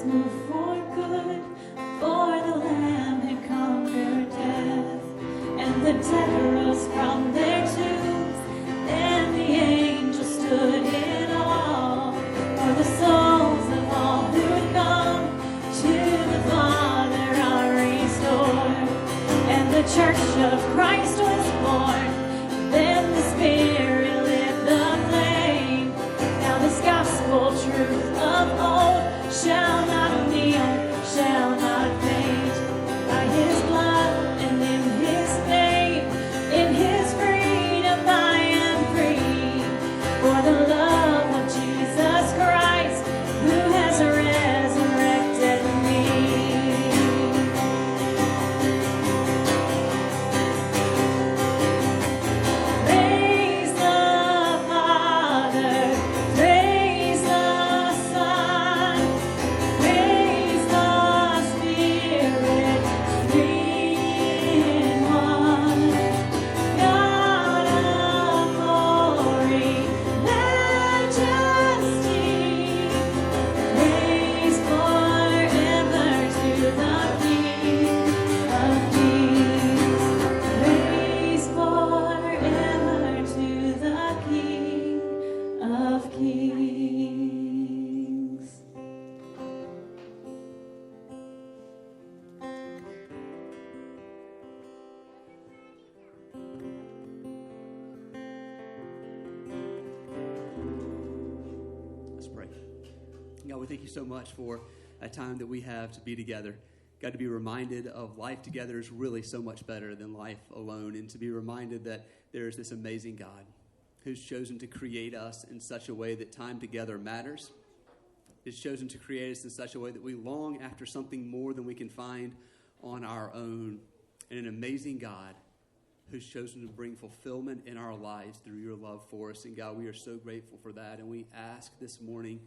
moved for good, for the Lamb had conquered death, and the dead rose from their tombs, and the angels stood in awe, for the souls of all who had come to the Father are restored, and the church of Christ was born. Then the Spirit lit the flame. Now this gospel truth of old shall not kneel, shall not fade. By His blood and in His name, in His freedom I am free. For the love of Jesus Christ, who has resurrected me. Praise the Father, praise the Son, praise the Spirit, three in one. God of glory, majesty, praise forever to the King of Kings. Praise forever to the King of Kings. Let's pray. God, we thank you so much for a time that we have to be together. God, to be reminded of life together is really so much better than life alone, and to be reminded that there is this amazing God who's chosen to create us in such a way that time together matters. He's chosen to create us in such a way that we long after something more than we can find on our own, and an amazing God who's chosen to bring fulfillment in our lives through your love for us. And God, we are so grateful for that. And we ask this morning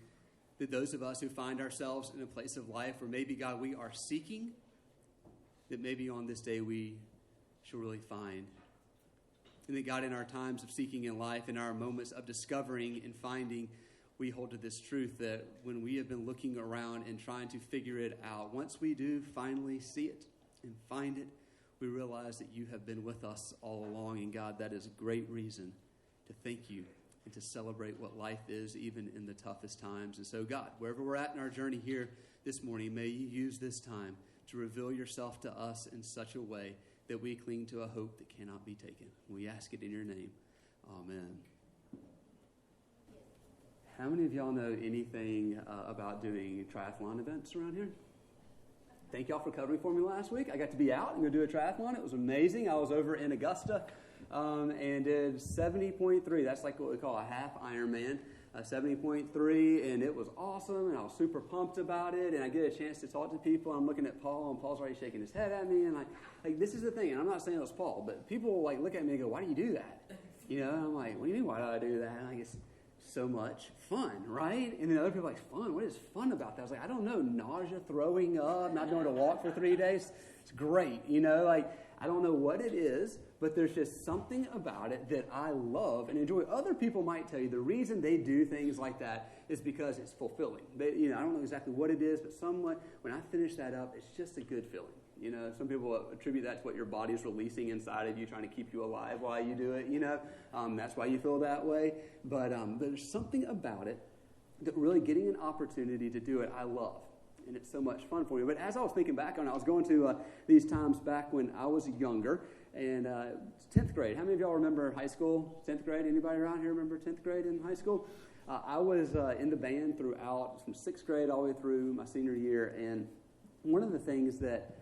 that those of us who find ourselves in a place of life where maybe, God, we are seeking, that maybe on this day we shall really find. And that, God, in our times of seeking in life, in our moments of discovering and finding, we hold to this truth that when we have been looking around and trying to figure it out, once we do finally see it and find it, we realize that you have been with us all along. And God, that is a great reason to thank you and to celebrate what life is, even in the toughest times. And so, God, wherever we're at in our journey here this morning, may you use this time to reveal yourself to us in such a way that we cling to a hope that cannot be taken. We ask it in your name. Amen. How many of y'all know anything about doing triathlon events around here? Thank y'all for covering for me last week. I got to be out and go do a triathlon. It was amazing. I was over in Augusta and did 70.3. That's like what we call a half Ironman, 70.3, and it was awesome, and I was super pumped about it, and I get a chance to talk to people. I'm looking at Paul, and Paul's already shaking his head at me, and like this is the thing, and I'm not saying it was Paul, but people like look at me and go, "Why do you do that?" You know, and I'm like, "What do you mean, why do I do that?" And I guess so much fun, right? And then other people are like, fun? What is fun about that? I was like, I don't know, nausea, throwing up, not going to walk for 3 days. It's great, you know, like I don't know what it is, but there's just something about it that I love and enjoy. Other people might tell you the reason they do things like that is because it's fulfilling. They, you know, I don't know exactly what it is, but somewhat when I finish that up, it's just a good feeling. You know, some people attribute that to what your body's releasing inside of you, trying to keep you alive while you do it, you know. That's why you feel that way. But there's something about it that really getting an opportunity to do it, I love. And it's so much fun for me. But as I was thinking back on it, I was going to these times back when I was younger. And 10th grade. How many of y'all remember high school, 10th grade? Anybody around here remember 10th grade in high school? I was in the band throughout, from 6th grade all the way through my senior year. And one of the things that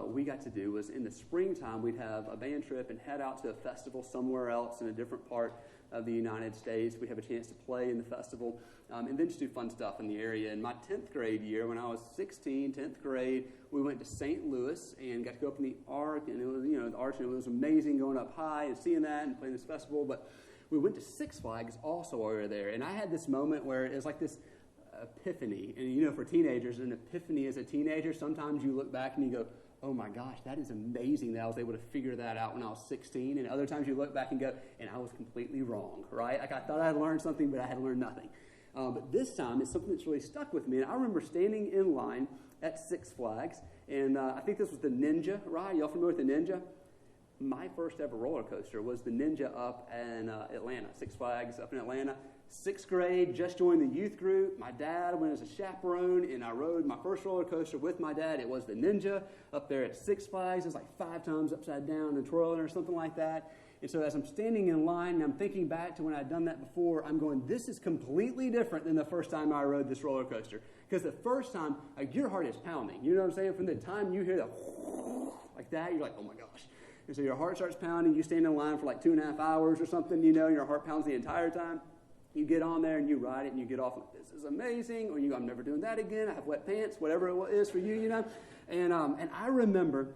we got to do was in the springtime, we'd have a band trip and head out to a festival somewhere else in a different part of the United States. We'd have a chance to play in the festival and then just do fun stuff in the area. In my 10th grade year, when I was 16, 10th grade, we went to St. Louis and got to go up in the Ark, and it was, you know, the Arch, and it was amazing going up high and seeing that and playing this festival. But we went to Six Flags also while we were there, and I had this moment where it was like this epiphany. And you know, for teenagers, an epiphany as a teenager, sometimes you look back and you go, oh my gosh, that is amazing that I was able to figure that out when I was 16. And other times you look back and go, and I was completely wrong, right? Like I thought I had learned something, but I had learned nothing. But this time, it's something that's really stuck with me. And I remember standing in line at Six Flags, and I think this was the Ninja ride. Y'all familiar with the Ninja? My first ever roller coaster was the Ninja up in Atlanta, Six Flags up in Atlanta. 6th grade, just joined the youth group. My dad went as a chaperone, and I rode my first roller coaster with my dad. It was the Ninja up there at Six Flags. It was like 5 times upside down and twirling or something like that. And so as I'm standing in line and I'm thinking back to when I'd done that before, I'm going, this is completely different than the first time I rode this roller coaster. Because the first time, like, your heart is pounding. You know what I'm saying? From the time you hear the like that, you're like, oh my gosh. And so your heart starts pounding. You stand in line for like 2.5 hours or something, you know, and your heart pounds the entire time. You get on there and you ride it and you get off, like, this is amazing. Or you go, I'm never doing that again. I have wet pants, whatever it is for you, you know. And I remember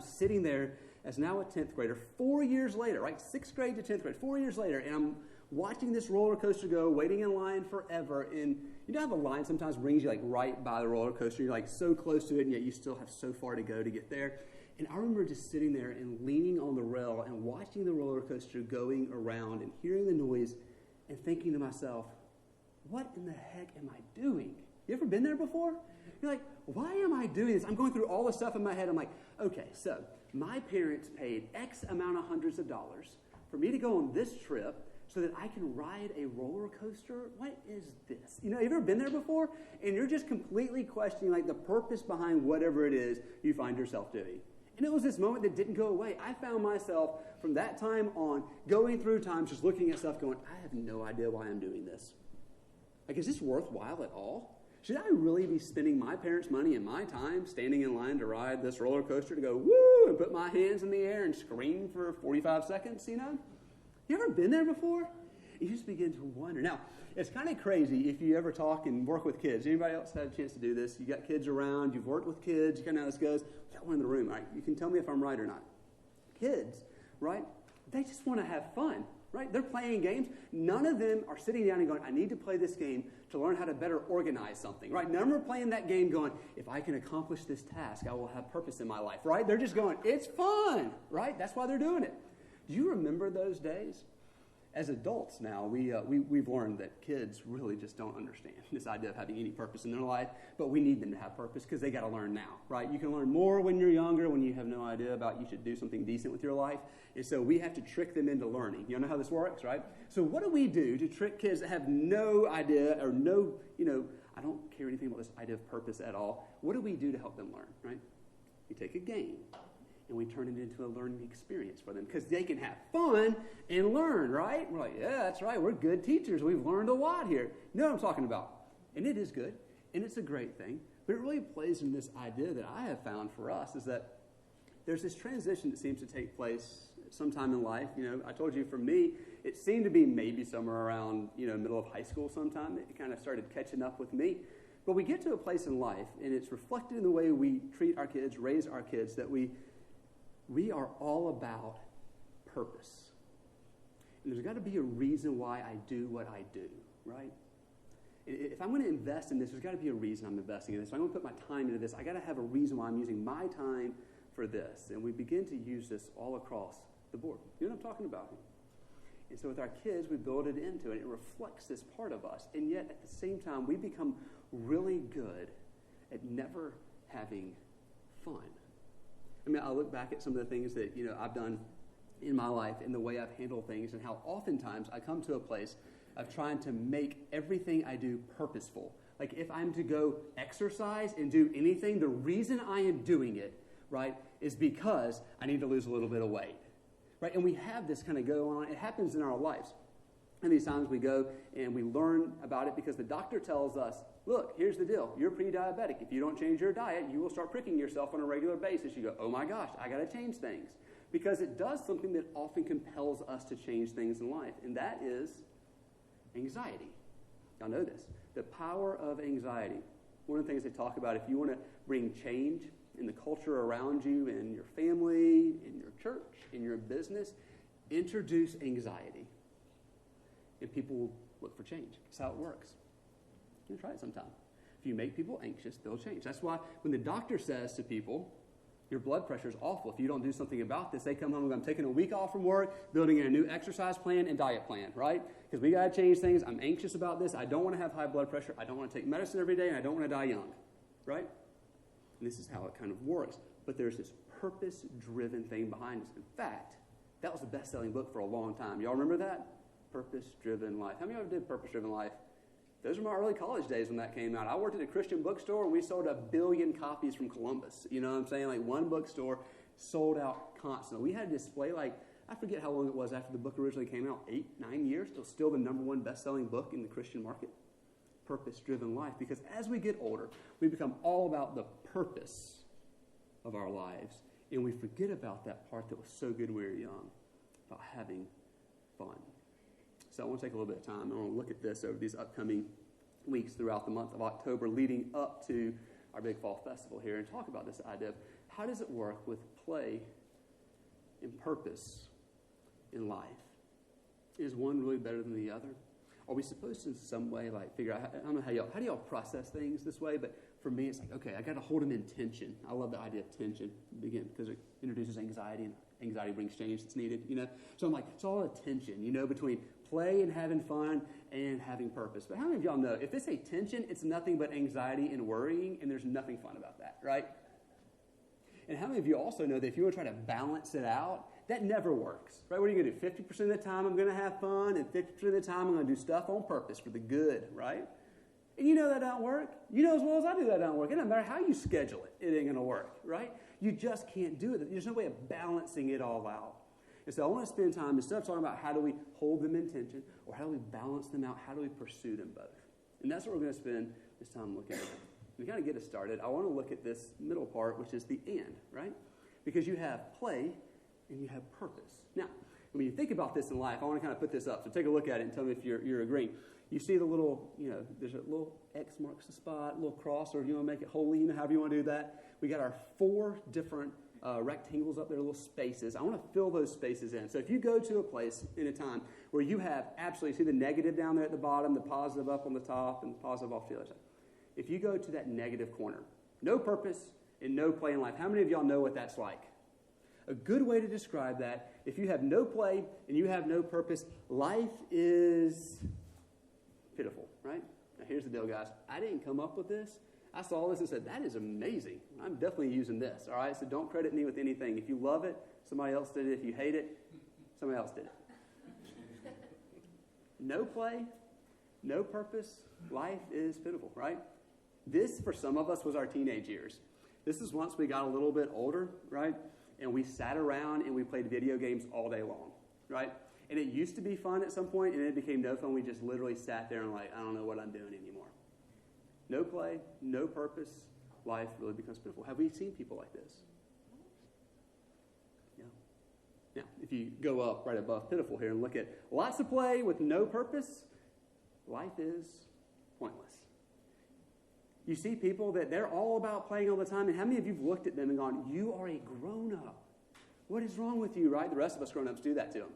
sitting there as now a 10th grader, 4 years later, right? 6th grade to 10th grade, 4 years later, and I'm watching this roller coaster go, waiting in line forever. And you know how the line sometimes brings you like right by the roller coaster? You're like so close to it, and yet you still have so far to go to get there. And I remember just sitting there and leaning on the rail and watching the roller coaster going around and hearing the noise and thinking to myself, what in the heck am I doing? You ever been there before? You're like, why am I doing this? I'm going through all the stuff in my head. I'm like, okay, so my parents paid X amount of hundreds of dollars for me to go on this trip so that I can ride a roller coaster. What is this? You know, you ever been there before? And you're just completely questioning like the purpose behind whatever it is you find yourself doing. And it was this moment that didn't go away. I found myself from that time on going through times just looking at stuff going, I have no idea why I'm doing this. Like, is this worthwhile at all? Should I really be spending my parents' money and my time standing in line to ride this roller coaster to go woo and put my hands in the air and scream for 45 seconds, you know? You ever been there before? You just begin to wonder. Now, it's kind of crazy if you ever talk and work with kids. Anybody else had a chance to do this? You got kids around, you've worked with kids, you kind of know how this goes. We got one in the room, right? You can tell me if I'm right or not. Kids, right? They just want to have fun, right? They're playing games. None of them are sitting down and going, I need to play this game to learn how to better organize something, right? None of them are playing that game going, if I can accomplish this task, I will have purpose in my life, right? They're just going, it's fun, right? That's why they're doing it. Do you remember those days? As adults now, we've learned that kids really just don't understand this idea of having any purpose in their life, but we need them to have purpose because they got to learn now, right? You can learn more when you're younger, when you have no idea about you should do something decent with your life, and so we have to trick them into learning. You know how this works, right? So what do we do to trick kids that have no idea or no, I don't care anything about this idea of purpose at all. What do we do to help them learn, right? We take a game and we turn it into a learning experience for them because they can have fun and learn, right? We're like, yeah, that's right. We're good teachers. We've learned a lot here. You know what I'm talking about. And it is good, and it's a great thing, but it really plays in this idea that I have found for us is that there's this transition that seems to take place sometime in life. You know, I told you for me, it seemed to be maybe somewhere around, middle of high school sometime. It kind of started catching up with me. But we get to a place in life, and it's reflected in the way we treat our kids, raise our kids, that we are all about purpose. And there's got to be a reason why I do what I do, right? If I'm going to invest in this, there's got to be a reason I'm investing in this. If I'm going to put my time into this, I got to have a reason why I'm using my time for this. And we begin to use this all across the board. You know what I'm talking about? And so with our kids, we build it into it. It reflects this part of us. And yet, at the same time, we become really good at never having fun. I mean, I look back at some of the things that, I've done in my life and the way I've handled things and how oftentimes I come to a place of trying to make everything I do purposeful. Like if I'm to go exercise and do anything, the reason I am doing it, right, is because I need to lose a little bit of weight, right? And we have this kind of go on. It happens in our lives. And these times we go and we learn about it because the doctor tells us, look, here's the deal. You're pre-diabetic. If you don't change your diet, you will start pricking yourself on a regular basis. You go, oh my gosh, I got to change things. Because it does something that often compels us to change things in life, and that is anxiety. Y'all know this. The power of anxiety. One of the things they talk about, if you want to bring change in the culture around you, in your family, in your church, in your business, introduce anxiety. And people will look for change. That's how it works. You can try it sometime. If you make people anxious, they'll change. That's why when the doctor says to people, Your blood pressure is awful. If you don't do something about this, they come home and go, I'm taking a week off from work, building in a new exercise plan and diet plan, right? Because we got to change things. I'm anxious about this. I don't want to have high blood pressure. I don't want to take medicine every day, and I don't want to die young, right? And this is how it kind of works. But there's this purpose-driven thing behind us. In fact, that was the best-selling book for a long time. Y'all remember that? Purpose-Driven Life. How many of you ever did Purpose-Driven Life? Those were my early college days when that came out. I worked at a Christian bookstore, and we sold 1 billion copies from Columbus. You know what I'm saying? Like, one bookstore sold out constantly. We had a display, like, I forget how long it was after the book originally came out, 8, 9 years. It was still the #1 best-selling book in the Christian market. Purpose-Driven Life. Because as we get older, we become all about the purpose of our lives. And we forget about that part that was so good when we were young, about having fun. So I want to take a little bit of time. I want to look at this over these upcoming weeks throughout the month of October leading up to our big fall festival here and talk about this idea of how does it work with play and purpose in life? Is one really better than the other? Are we supposed to in some way like figure out, I don't know how do y'all process things this way, but for me it's like, okay, I got to hold them in tension. I love the idea of tension, again, because it introduces anxiety, and anxiety brings change that's needed, you know? So I'm like, it's all a tension, you know, between play and having fun and having purpose. But how many of y'all know, if it's a tension, it's nothing but anxiety and worrying, and there's nothing fun about that, right? And how many of you also know that if you want to try to balance it out, that never works, right? What are you going to do? 50% of the time I'm going to have fun, and 50% of the time I'm going to do stuff on purpose for the good, right? And you know that don't work. You know as well as I do that don't work. It doesn't matter how you schedule it, it ain't going to work, right? You just can't do it. There's no way of balancing it all out. And so I want to spend time, instead of talking about how do we hold them in tension, or how do we balance them out, how do we pursue them both? And that's what we're going to spend this time looking at. To kind of get us started, I want to look at this middle part, which is the and, right? Because you have play and you have purpose. Now, when you think about this in life, I want to kind of put this up. So take a look at it and tell me if you're agreeing. You see the little, you know, there's a little X marks the spot, a little cross, or if you want to make it holy, you know, however you want to do that. We got our 4 different rectangles up there, little spaces. I want to fill those spaces in. So if you go to a place in a time where you have absolutely, see the negative down there at the bottom, the positive up on the top, and the positive off the other side. If you go to that negative corner, no purpose and no play in life, how many of y'all know what that's like? A good way to describe that, if you have no play and you have no purpose, life is pitiful, right? Now here's the deal, guys. I didn't come up with this. I saw this and said, that is amazing. I'm definitely using this, all right? So don't credit me with anything. If you love it, somebody else did it. If you hate it, somebody else did it. No play, no purpose, life is pitiful, right? This, for some of us, was our teenage years. This is once we got a little bit older, right? And we sat around and we played video games all day long, right? And it used to be fun at some point, and it became no fun. We just literally sat there and like, I don't know what I'm doing anymore. No play, no purpose, life really becomes pitiful. Have we seen people like this? Yeah. Now, if you go up right above pitiful here and look at lots of play with no purpose, life is pointless. You see people that they're all about playing all the time, and how many of you have looked at them and gone, you are a grown-up. What is wrong with you, right? The rest of us grown-ups do that to them,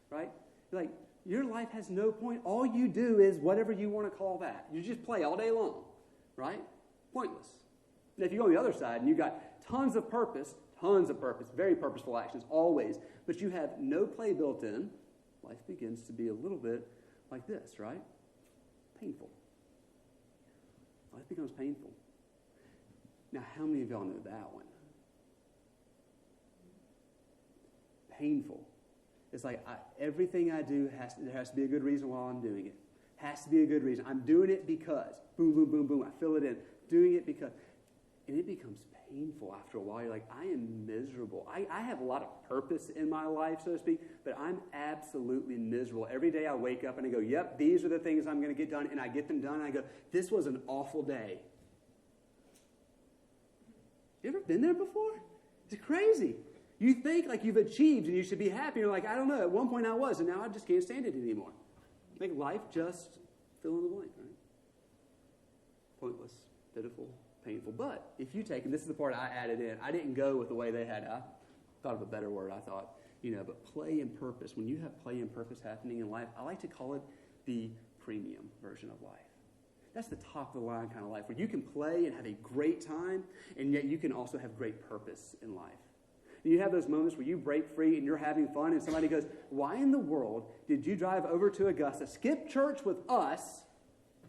right? You're like, your life has no point. All you do is whatever you want to call that. You just play all day long, right? Pointless. Now, if you go on the other side and you've got tons of purpose, very purposeful actions, always, but you have no play built in, life begins to be a little bit like this, right? Painful. Life becomes painful. Now, how many of y'all know that one? Painful. It's like everything I do, there has to be a good reason why I'm doing it. Has to be a good reason. I'm doing it because. Boom, boom, boom, boom. I fill it in. Doing it because. And it becomes painful after a while. You're like, I am miserable. I have a lot of purpose in my life, so to speak, but I'm absolutely miserable. Every day I wake up and I go, yep, these are the things I'm going to get done, and I get them done, and I go, this was an awful day. You ever been there before? It's crazy. You think like you've achieved and you should be happy. You're like, I don't know. At one point I was, and now I just can't stand it anymore. Like life just fill in the blank, right? Pointless, pitiful, painful. But if you take, and this is the part I added in, I didn't go with the way they had. I thought of a better word. I thought, but play and purpose. When you have play and purpose happening in life, I like to call it the premium version of life. That's the top of the line kind of life, where you can play and have a great time, and yet you can also have great purpose in life. And you have those moments where you break free and you're having fun, and somebody goes, why in the world did you drive over to Augusta, skip church with us,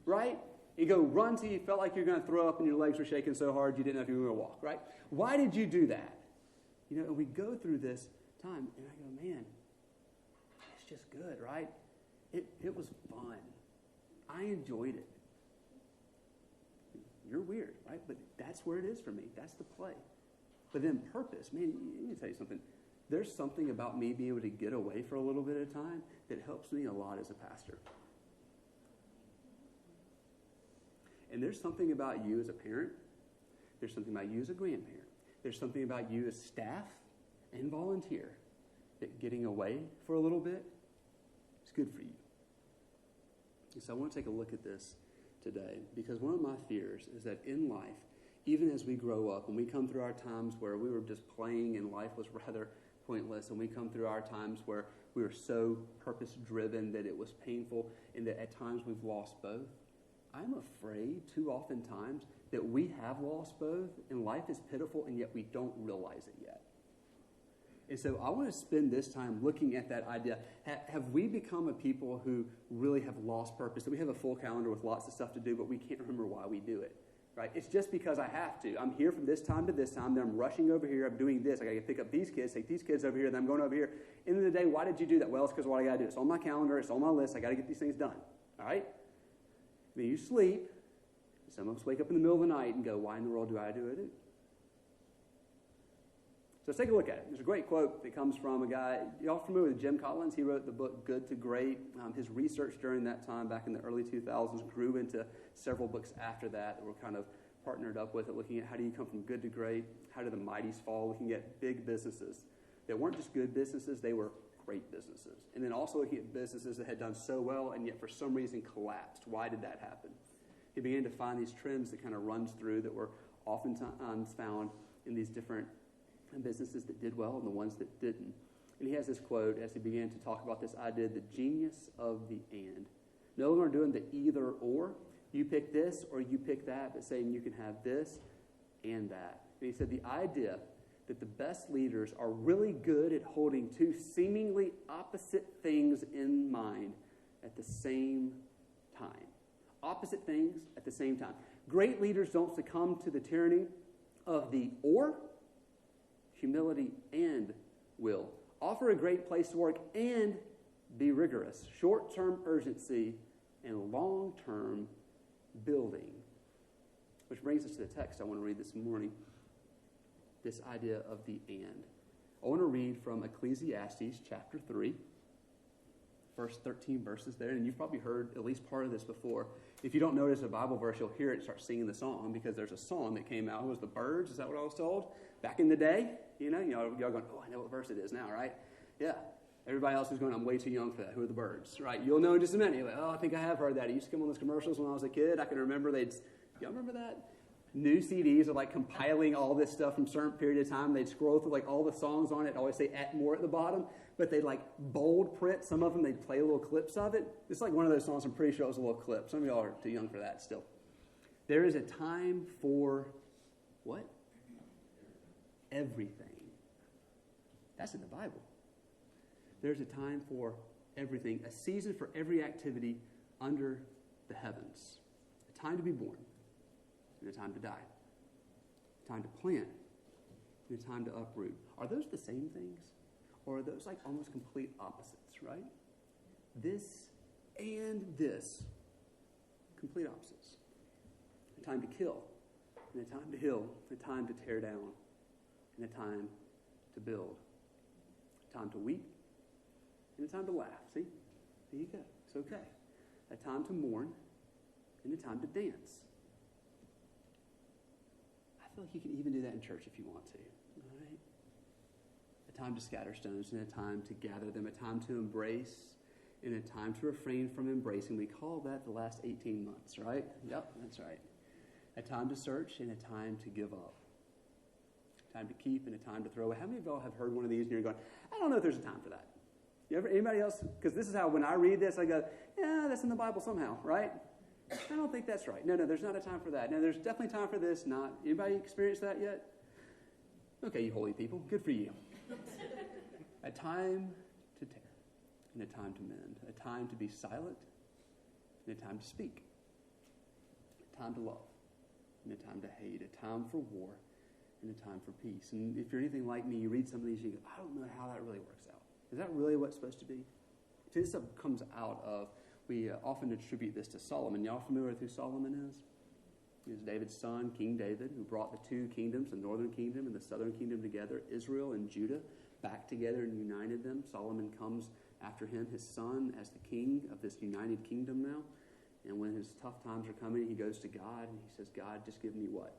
right? You go run till you felt like you're going to throw up and your legs were shaking so hard you didn't know if you were going to walk, right? Why did you do that? And we go through this time, and I go, man, it's just good, right? It was fun. I enjoyed it. You're weird, right? But that's where it is for me. That's the play. But then purpose, man, let me tell you something. There's something about me being able to get away for a little bit of time that helps me a lot as a pastor. And there's something about you as a parent. There's something about you as a grandparent. There's something about you as staff and volunteer that getting away for a little bit is good for you. And so I want to take a look at this today, because one of my fears is that in life, even as we grow up and we come through our times where we were just playing and life was rather pointless, and we come through our times where we were so purpose-driven that it was painful, and that at times we've lost both, I'm afraid too often times that we have lost both, and life is pitiful, and yet we don't realize it yet. And so I want to spend this time looking at that idea. Have we become a people who really have lost purpose? That we have a full calendar with lots of stuff to do, but we can't remember why we do it, right? It's just because I have to. I'm here from this time to this time, then I'm rushing over here, I'm doing this. I got to pick up these kids, take these kids over here, then I'm going over here. End of the day, why did you do that? Well, it's because what I got to do. It's on my calendar, it's on my list, I got to get these things done, all right? Then you sleep. Some of us wake up in the middle of the night and go, why in the world do I do it? So let's take a look at it. There's a great quote that comes from a guy, y'all familiar with Jim Collins? He wrote the book Good to Great. His research during that time, back in the early 2000s, grew into several books after that were kind of partnered up with it, looking at how do you come from good to great, how do the mighties fall, looking at big businesses that weren't just good businesses, they were great businesses. And then also looking at businesses that had done so well and yet for some reason collapsed. Why did that happen? He began to find these trends that kind of runs through that were oftentimes found in these different businesses that did well and the ones that didn't. And he has this quote as he began to talk about this idea, the genius of the and. No longer doing the either or. You pick this or you pick that, but saying you can have this and that. And he said the idea that the best leaders are really good at holding two seemingly opposite things in mind at the same time. Opposite things at the same time. Great leaders don't succumb to the tyranny of the or, humility and will. Offer a great place to work and be rigorous. Short-term urgency and long-term building. Which brings us to the text I want to read this morning. This idea of the and. I want to read from Ecclesiastes chapter 3, first 13 verses there, and you've probably heard at least part of this before. If you don't notice a Bible verse, you'll hear it and start singing the song, because there's a song that came out. It was the Birds, is that what I was told? Back in the day, y'all going, oh, I know what verse it is now, right? Yeah. Everybody else is going, I'm way too young for that. Who are the Birds, right? You'll know in just a minute. You're like, oh, I think I have heard that. It used to come on those commercials when I was a kid. I can remember y'all remember that? New CDs are like compiling all this stuff from a certain period of time. They'd scroll through like all the songs on it, always say more at the bottom, but they'd like bold print some of them. They'd play little clips of it. It's like one of those songs, I'm pretty sure it was a little clip. Some of y'all are too young for that still. There is a time for what? Everything. That's in the Bible. There's a time for everything, a season for every activity under the heavens. A time to be born. And a time to die, a time to plant, and a time to uproot. Are those the same things? Or are those like almost complete opposites, right? This and this, complete opposites. A time to kill, and a time to heal, a time to tear down, and a time to build. A time to weep, and a time to laugh. See? There you go. It's okay. A time to mourn, and a time to dance. I feel like you can even do that in church if you want to. All right? A time to scatter stones and a time to gather them, a time to embrace and a time to refrain from embracing. We call that the last 18 months, right? Yep, that's right. A time to search and a time to give up. A time to keep and a time to throw away. How many of y'all have heard one of these and you're going, I don't know if there's a time for that? Anybody else? Because this is how when I read this, I go, yeah, that's in the Bible somehow, right? I don't think that's right. No, there's not a time for that. No, there's definitely time for this. Not anybody experienced that yet? Okay, you holy people, good for you. A time to tear, and a time to mend, a time to be silent, and a time to speak, a time to love, and a time to hate, a time for war, and a time for peace. And if you're anything like me, you read some of these, you go, I don't know how that really works out. Is that really what it's supposed to be? See, this stuff comes out of, we often attribute this to Solomon. Y'all familiar with who Solomon is? He was David's son, King David, who brought the two kingdoms, the northern kingdom and the southern kingdom together, Israel and Judah, back together and united them. Solomon comes after him, his son, as the king of this united kingdom now. And when his tough times are coming, he goes to God and he says, God, just give me what?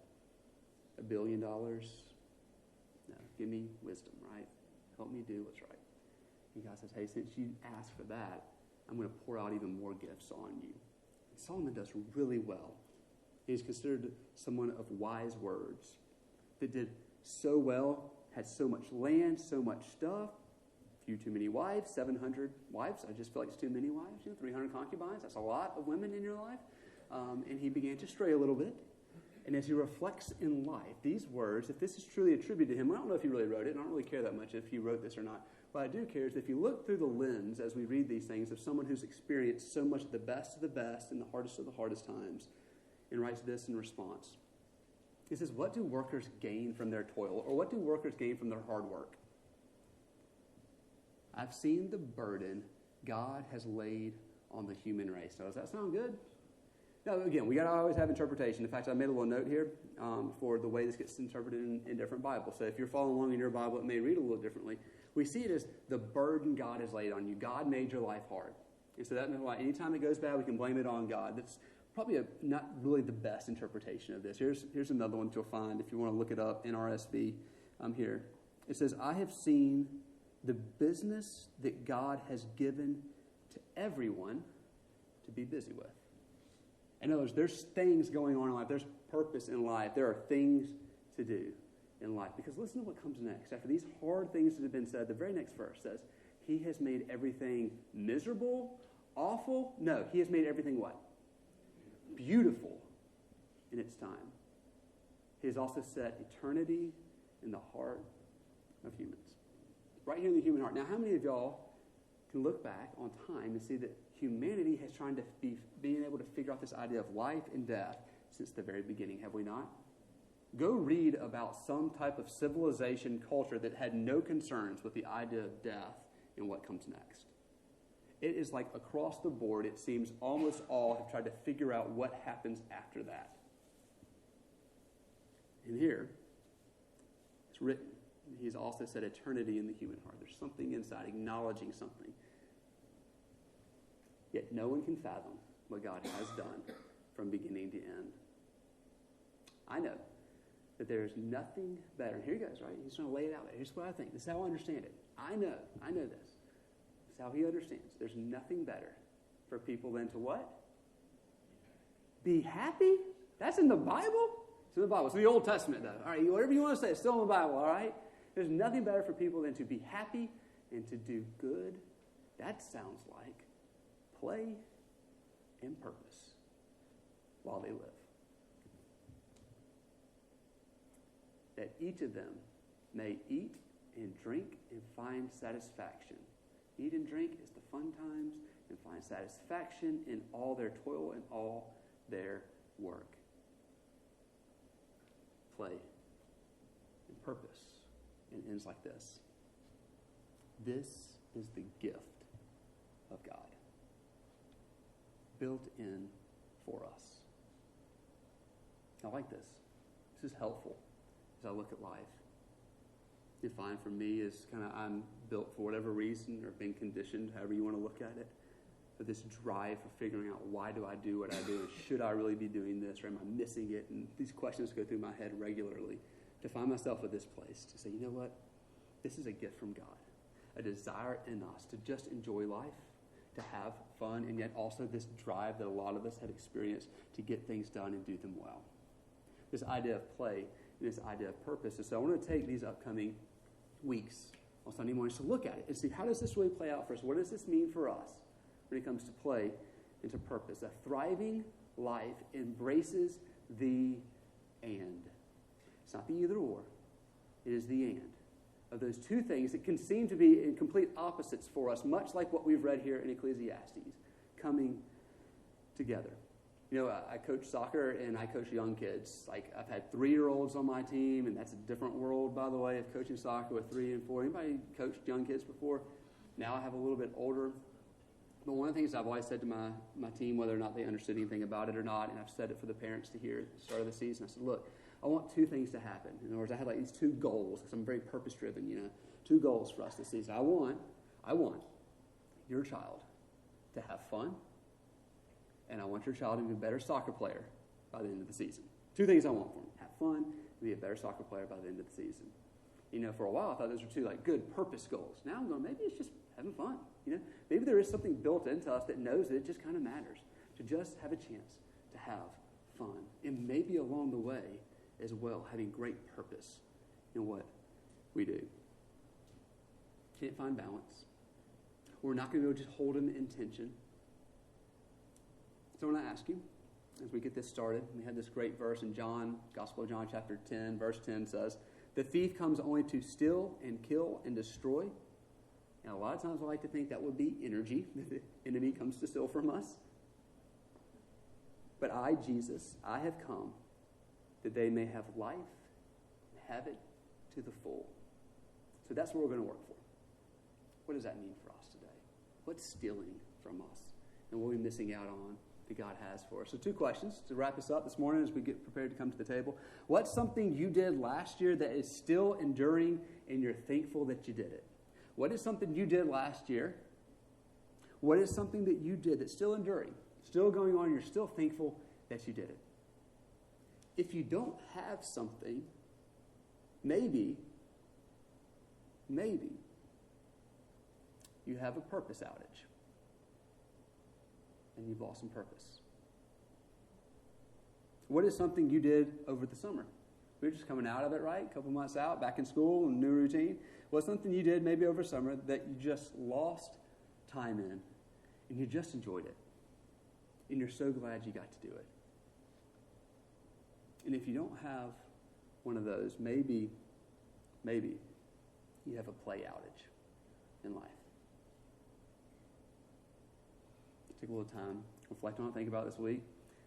$1 billion? No, give me wisdom, right? Help me do what's right. And God says, hey, since you asked for that, I'm going to pour out even more gifts on you. And Solomon does really well. He's considered someone of wise words that did so well, had so much land, so much stuff, few too many wives, 700 wives. I just feel like it's too many wives. 300 concubines, that's a lot of women in your life. And he began to stray a little bit. And as he reflects in life, these words, if this is truly attributed to him, I don't know if he really wrote it, and I don't really care that much if he wrote this or not. What I do care is if you look through the lens as we read these things of someone who's experienced so much of the best in the hardest of the hardest times, and writes this in response. He says, what do workers gain from their toil, or what do workers gain from their hard work? I've seen the burden God has laid on the human race. Now, does that sound good? No, again, we got to always have interpretation. In fact, I made a little note here for the way this gets interpreted in different Bibles. So if you're following along in your Bible, it may read a little differently. We see it as the burden God has laid on you. God made your life hard. And so that means why anytime it goes bad, we can blame it on God. That's probably not really the best interpretation of this. Here's another one you'll find if you want to look it up in RSV here. It says, I have seen the business that God has given to everyone to be busy with. In other words, there's things going on in life. There's purpose in life. There are things to do in life. Because listen to what comes next. After these hard things that have been said, the very next verse says, he has made everything miserable, awful. No, he has made everything what? Beautiful in its time. He has also set eternity in the heart of humans. Right here in the human heart. Now, how many of y'all can look back on time and see that humanity has tried to being able to figure out this idea of life and death since the very beginning, have we not? Go read about some type of civilization culture that had no concerns with the idea of death and what comes next. It is like across the board, it seems almost all have tried to figure out what happens after that. And here, it's written. He's also said eternity in the human heart. There's something inside, acknowledging something. Yet no one can fathom what God has done from beginning to end. I know that there is nothing better. And here he goes, right? He's trying to lay it out there. Here's what I think. This is how I understand it. I know this. This is how he understands. There's nothing better for people than to what? Be happy? That's in the Bible? It's in the Bible. It's in the Old Testament, though. All right, whatever you want to say, it's still in the Bible, all right? There's nothing better for people than to be happy and to do good. That sounds like play and purpose while they live. That each of them may eat and drink and find satisfaction. Eat and drink is the fun times and find satisfaction in all their toil and all their work. Play and purpose. And it ends like this. This is the gift of God, built in for us. I like this. This is helpful as I look at life. You find for me is kind of I'm built for whatever reason or been conditioned, however you want to look at it, for this drive for figuring out why do I do what I do, and should I really be doing this, or am I missing it? And these questions go through my head regularly. To find myself at this place, to say, you know what? This is a gift from God. A desire in us to just enjoy life, to have fun, and yet also this drive that a lot of us have experienced to get things done and do them well. This idea of play and this idea of purpose. And so I want to take these upcoming weeks on Sunday mornings to look at it and see how does this really play out for us? What does this mean for us when it comes to play and to purpose? A thriving life embraces the and. It's not the either or. It is the and. Of those two things that can seem to be in complete opposites for us, much like what we've read here in Ecclesiastes, coming together. You know, I coach soccer and I coach young kids. Like, I've had 3-year-olds on my team, and that's a different world, by the way, of coaching soccer with 3 and 4. Anybody coached young kids before? Now I have a little bit older. But one of the things I've always said to my team, whether or not they understood anything about it or not, and I've said it for the parents to hear at the start of the season, I said, look, I want 2 things to happen. In other words, I had like these 2 goals, because I'm very purpose-driven, 2 goals for us this season. I want your child to have fun, and I want your child to be a better soccer player by the end of the season. 2 things I want for them: have fun and be a better soccer player by the end of the season. For a while I thought those were 2 like good purpose goals. Now I'm going, maybe it's just having fun. Maybe there is something built into us that knows that it just kind of matters to just have a chance to have fun, and maybe along the way as well having great purpose in what we do. Can't find balance. We're not going to be able to just hold them in tension. So I want to ask you, as we get this started, we had this great verse in John, Gospel of John chapter 10, verse 10 says, "The thief comes only to steal and kill and destroy." Now, a lot of times I like to think that would be energy that the enemy comes to steal from us. But I, Jesus, I have come that they may have life and have it to the full. So that's what we're going to work for. What does that mean for us today? What's stealing from us? And what are we missing out on that God has for us? So 2 questions to wrap us up this morning as we get prepared to come to the table. What's something you did last year that is still enduring and you're thankful that you did it? What is something you did last year? What is something that you did that's still enduring, still going on, you're still thankful that you did it? If you don't have something, maybe you have a purpose outage and you've lost some purpose. What is something you did over the summer? We were just coming out of it, right? A couple months out, back in school, and new routine. What's something you did maybe over summer that you just lost time in and you just enjoyed it? And you're so glad you got to do it. And if you don't have one of those, maybe you have a play outage in life. Take a little time, reflect on it, think about this week.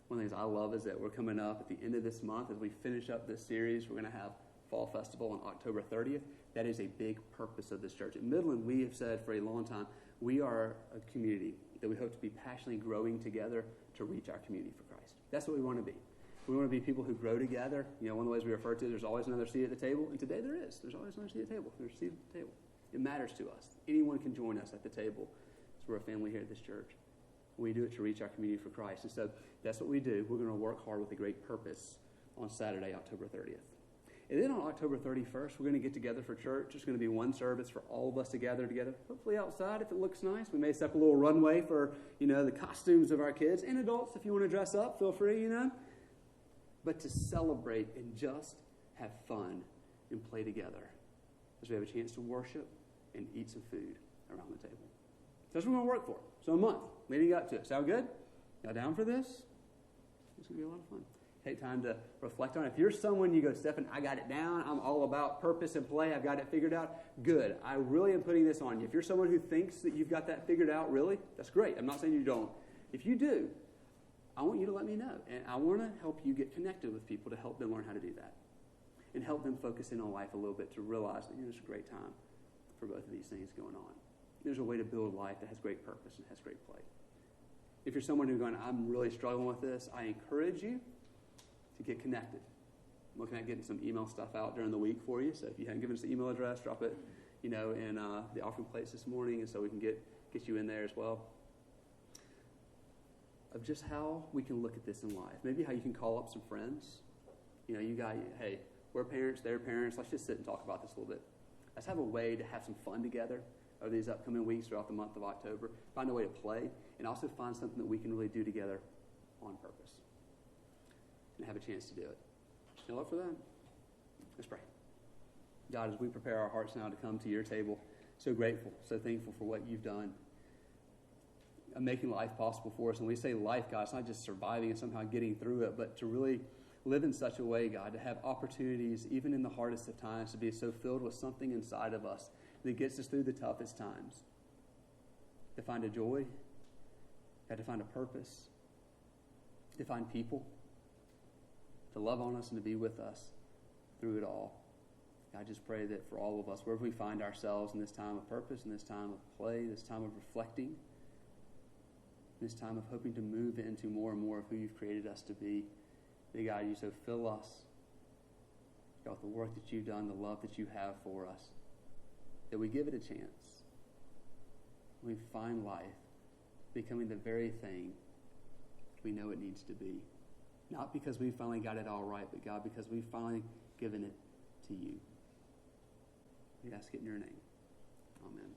One of the things I love is that we're coming up at the end of this month as we finish up this series. We're going to have Fall Festival on October 30th. That is a big purpose of this church. At Midland, we have said for a long time, we are a community that we hope to be passionately growing together to reach our community for Christ. That's what we want to be. We want to be people who grow together. One of the ways we refer to it, there's always another seat at the table. And today there is. There's always another seat at the table. There's a seat at the table. It matters to us. Anyone can join us at the table. So we're a family here at this church. We do it to reach our community for Christ. And so that's what we do. We're going to work hard with a great purpose on Saturday, October 30th. And then on October 31st, we're going to get together for church. There's going to be one service for all of us to gather together, hopefully outside if it looks nice. We may set up a little runway for, the costumes of our kids and adults. If you want to dress up, feel free, But to celebrate and just have fun and play together as we have a chance to worship and eat some food around the table. So that's what we're going to work for. So a month leading up to it. Sound good? Y'all down for this? It's going to be a lot of fun. Take time to reflect on it. If you're someone, you go, Stephen, I got it down. I'm all about purpose and play. I've got it figured out. Good. I really am putting this on you. If you're someone who thinks that you've got that figured out, really, that's great. I'm not saying you don't. If you do, I want you to let me know. And I want to help you get connected with people to help them learn how to do that. And help them focus in on life a little bit to realize that there's a great time for both of these things going on. There's a way to build a life that has great purpose and has great play. If you're someone who's going, I'm really struggling with this, I encourage you to get connected. I'm looking at getting some email stuff out during the week for you. So if you haven't given us the email address, drop it, in the offering plates this morning, and so we can get you in there as well. Of just how we can look at this in life. Maybe how you can call up some friends. Hey, we're parents, they're parents. Let's just sit and talk about this a little bit. Let's have a way to have some fun together over these upcoming weeks throughout the month of October. Find a way to play, and also find something that we can really do together on purpose. And have a chance to do it. You up for that? Let's pray. God, as we prepare our hearts now to come to your table, so grateful, so thankful for what you've done. making life possible for us. And we say life, God, it's not just surviving and somehow getting through it, but to really live in such a way, God, to have opportunities, even in the hardest of times, to be so filled with something inside of us that gets us through the toughest times. To find a joy, God, to find a purpose, to find people, to love on us and to be with us through it all. I just pray that for all of us, wherever we find ourselves in this time of purpose, in this time of play, this time of reflecting, this time of hoping to move into more and more of who you've created us to be, that God, you so fill us, God, with the work that you've done, the love that you have for us, that we give it a chance. We find life becoming the very thing we know it needs to be. Not because we finally got it all right, but God, because we've finally given it to you. We ask it in your name. Amen.